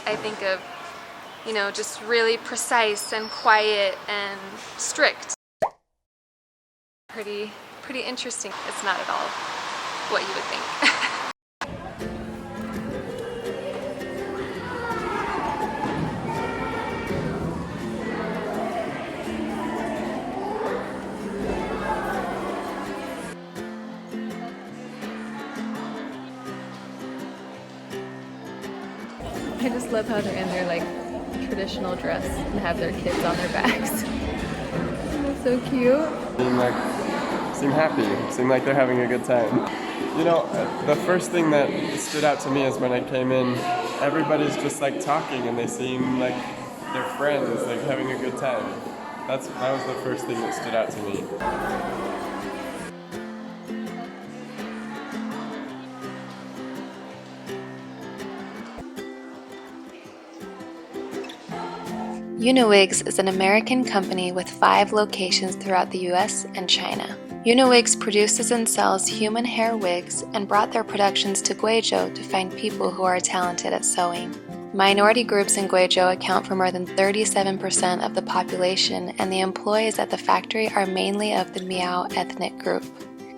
I think of, you know, just really precise and quiet and strict. Pretty interesting. It's not at all what you would think. I just love how they're in their like traditional dress and have their kids on their backs. So cute. Seem happy. Seem like they're having a good time. You know, the first thing that stood out to me is when I came in, everybody's just like talking and they seem like they're friends, like having a good time. That was the first thing that stood out to me. UniWigs is an American company with 5 locations throughout the US and China. UniWigs produces and sells human hair wigs and brought their productions to Guizhou to find people who are talented at sewing. Minority groups in Guizhou account for more than 37% of the population, and the employees at the factory are mainly of the Miao ethnic group.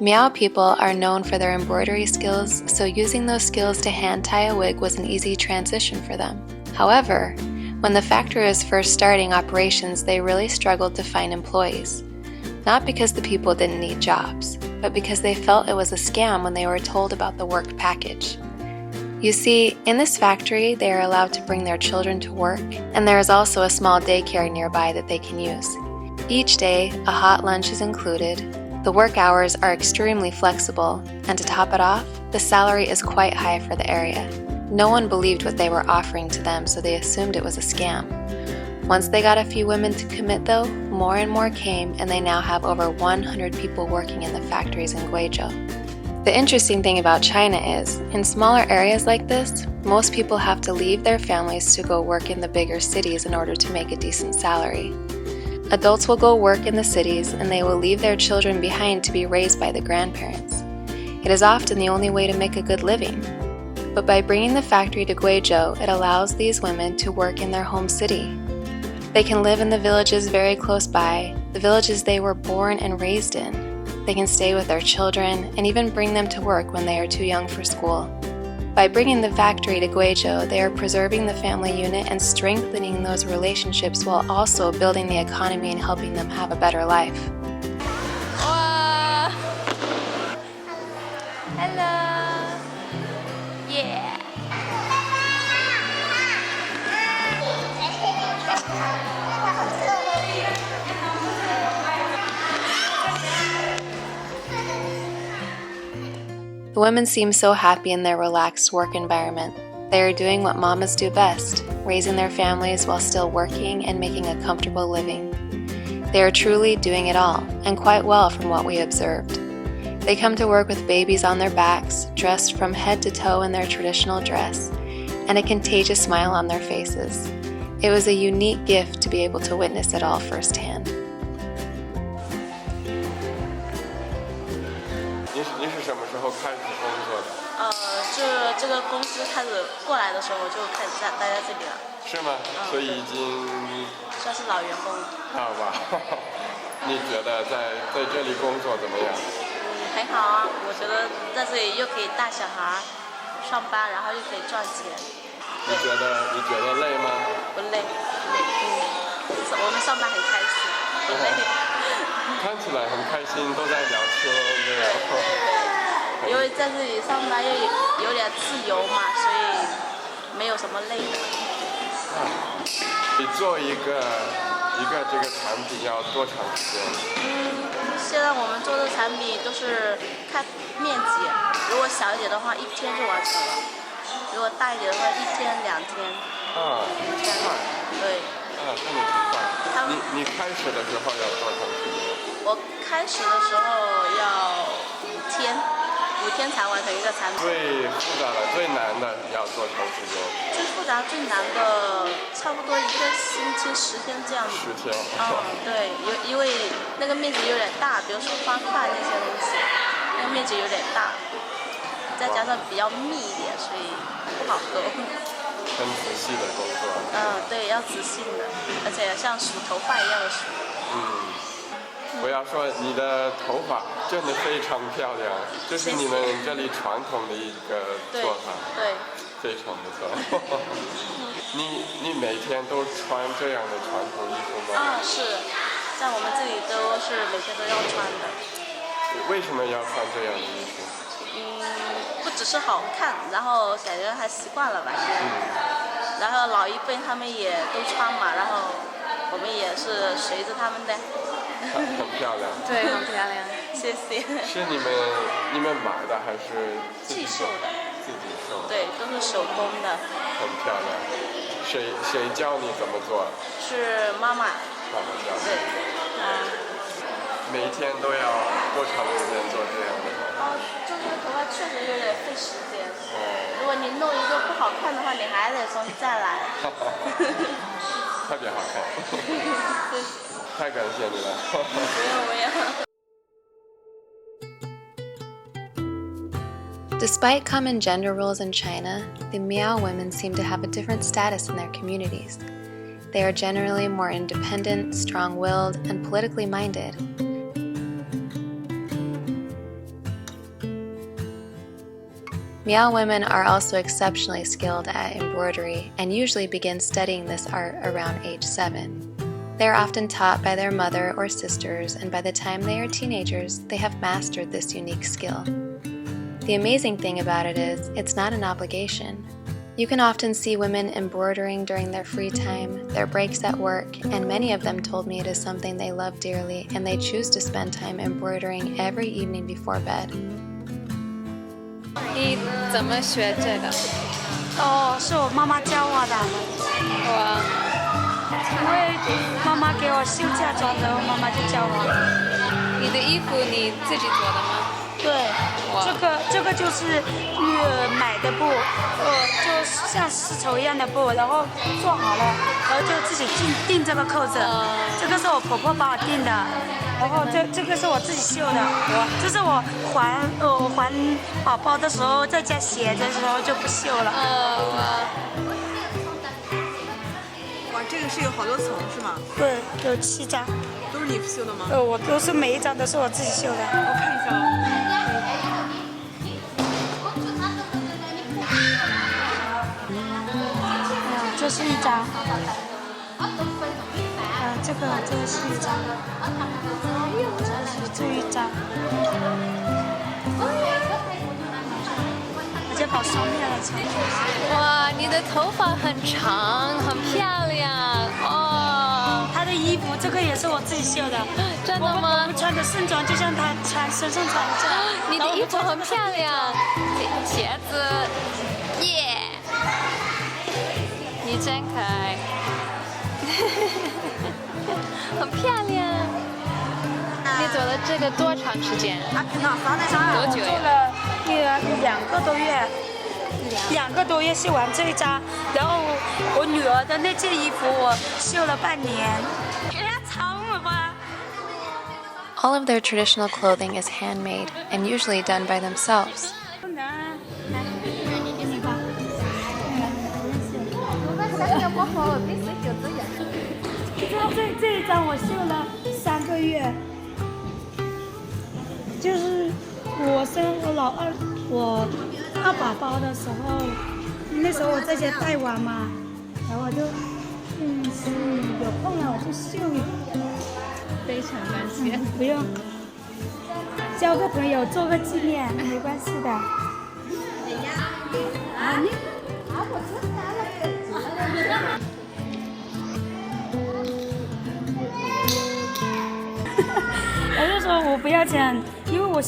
Miao people are known for their embroidery skills, so using those skills to hand tie a wig was an easy transition for them. However, when the factory was first starting operations, they really struggled to find employees. Not because the people didn't need jobs, but because they felt it was a scam when they were told about the work package. You see, in this factory, they are allowed to bring their children to work, and there is also a small daycare nearby that they can use. Each day, a hot lunch is included, the work hours are extremely flexible, and to top it off, the salary is quite high for the area. No one believed what they were offering to them, so they assumed it was a scam. Once they got a few women to commit though, more and more came, and they now have over 100 people working in the factories in Guizhou. The interesting thing about China is, in smaller areas like this, most people have to leave their families to go work in the bigger cities in order to make a decent salary. Adults will go work in the cities, and they will leave their children behind to be raised by the grandparents. It is often the only way to make a good living. But by bringing the factory to Guizhou, it allows these women to work in their home city. They can live in the villages very close by, the villages they were born and raised in. They can stay with their children and even bring them to work when they are too young for school. By bringing the factory to Guizhou, they are preserving the family unit and strengthening those relationships while also building the economy and helping them have a better life. Wow. Hello. Yeah. The women seem so happy in their relaxed work environment. They are doing what mamas do best, raising their families while still working and making a comfortable living. They are truly doing it all, and quite well from what we observed. They come to work with babies on their backs, dressed from head to toe in their traditional dress, and a contagious smile on their faces. It was a unique gift to be able to witness it all firsthand. 您是什么时候开始工作的？这个公司开始过来的时候，我就开始待在这里了。是吗？所以已经算是老员工。好吧。你觉得在这里工作怎么样？很好啊，我觉得在这里又可以带小孩上班，然后又可以赚钱。你觉得累吗？不累，我们上班很开心，不累。看起来很开心，都在聊天，对。因为在这里上班又有点自由嘛，所以没有什么累的。你做一个这个产品要多长时间？现在我们做的产品都是看面积，如果小一点的话，1天就完成了；如果大一点的话，1天2天。这样快。对。这么快。你开始的时候要多长时间？我开始的时候要5天才完成一个产品。最复杂的、最难的要多长时间？最复杂、最难的，差不多1个星期10天这样子。10天。对，因为那个面积有点大，比如说方块那些东西，那个面积有点大，再加上比较密一点，所以不好做。很仔细的工作。对，要仔细的，而且像数头发一样的数。我要说你的头发真的非常漂亮，这是你们这里传统的一个做法。对，非常不错。你每天都穿这样的传统衣服吗？是，在我们这里都是每天都要穿的。为什么要穿这样的衣服？不只是好看，然后感觉还习惯了吧。然后老一辈他们也都穿嘛，然后我们也是随着他们的。很漂亮。对，很漂亮。谢谢。是你们买的还是自己绣的？自己绣的。对，都是手工的。很漂亮。谁教你怎么做？是妈妈。妈妈教你。对。每天都要多长时间做这样的头发？做这个头发确实有点费时间。如果你弄一个不好看的话，你还得重新再来。特别好看。太感谢你了。不用。Despite common gender roles in China, the Miao women seem to have a different status in their communities. They are generally more independent, strong-willed, and politically minded. Miao women are also exceptionally skilled at embroidery and usually begin studying this art around age 7. They are often taught by their mother or sisters, and by the time they are teenagers, they have mastered this unique skill. The amazing thing about it is, it's not an obligation. You can often see women embroidering during their free time, their breaks at work, and many of them told me it is something they love dearly and they choose to spend time embroidering every evening before bed. 你怎么学这个？是我妈妈教我的。哇！因为妈妈给我绣嫁妆，然后妈妈就教我。你的衣服你自己做的吗？对，这个就是买的布，就像丝绸一样的布，然后做好了，然后就自己订这个扣子。这个是我婆婆帮我订的，然后这个是我自己绣的。这是我还宝宝的时候，在家写的时候就不绣了。哇，这个是有好多层是吗？对，有7张。都是你绣的吗？我都是每一张都是我自己绣的。我看一下啊。这是一张。这个是一张。这一张。我就把双面来穿。哇，你的头发很长，很漂亮哦。他的衣服这个也是我自己绣的。真的吗？我们穿的盛装就像他身上穿的这样。你的衣服很漂亮，鞋子，耶！你真可爱，很漂亮。你做了这个多长时间？多久呀？做了2个多月。2个多月绣完这一张，然后我女儿的那件衣服我绣了半年。All of their traditional clothing is handmade and usually done by themselves. 这一张我绣了3个月，就是我生我二宝宝的时候，那时候我在家带娃嘛，然后我就有空了我就绣一个。非常感谢。不用，交个朋友做个纪念没关系的。我就说我不要钱，因为我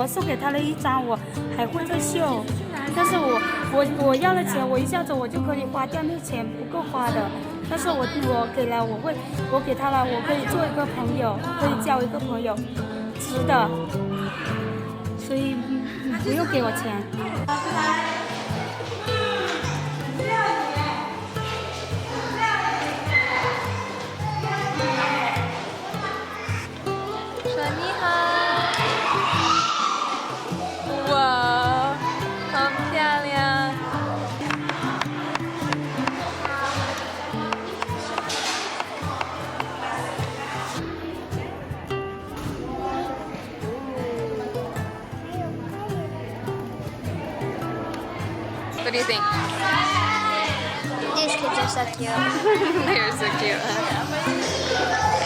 送给他了一张，我还会再绣，但是我要了钱，我一下子我就可以花掉，那钱不够花的。但是我给他了，我可以做一个朋友，可以交一个朋友，值得，所以不用给我钱。说你好，哇，好漂亮。What do you think? These kids are so cute. They're so cute.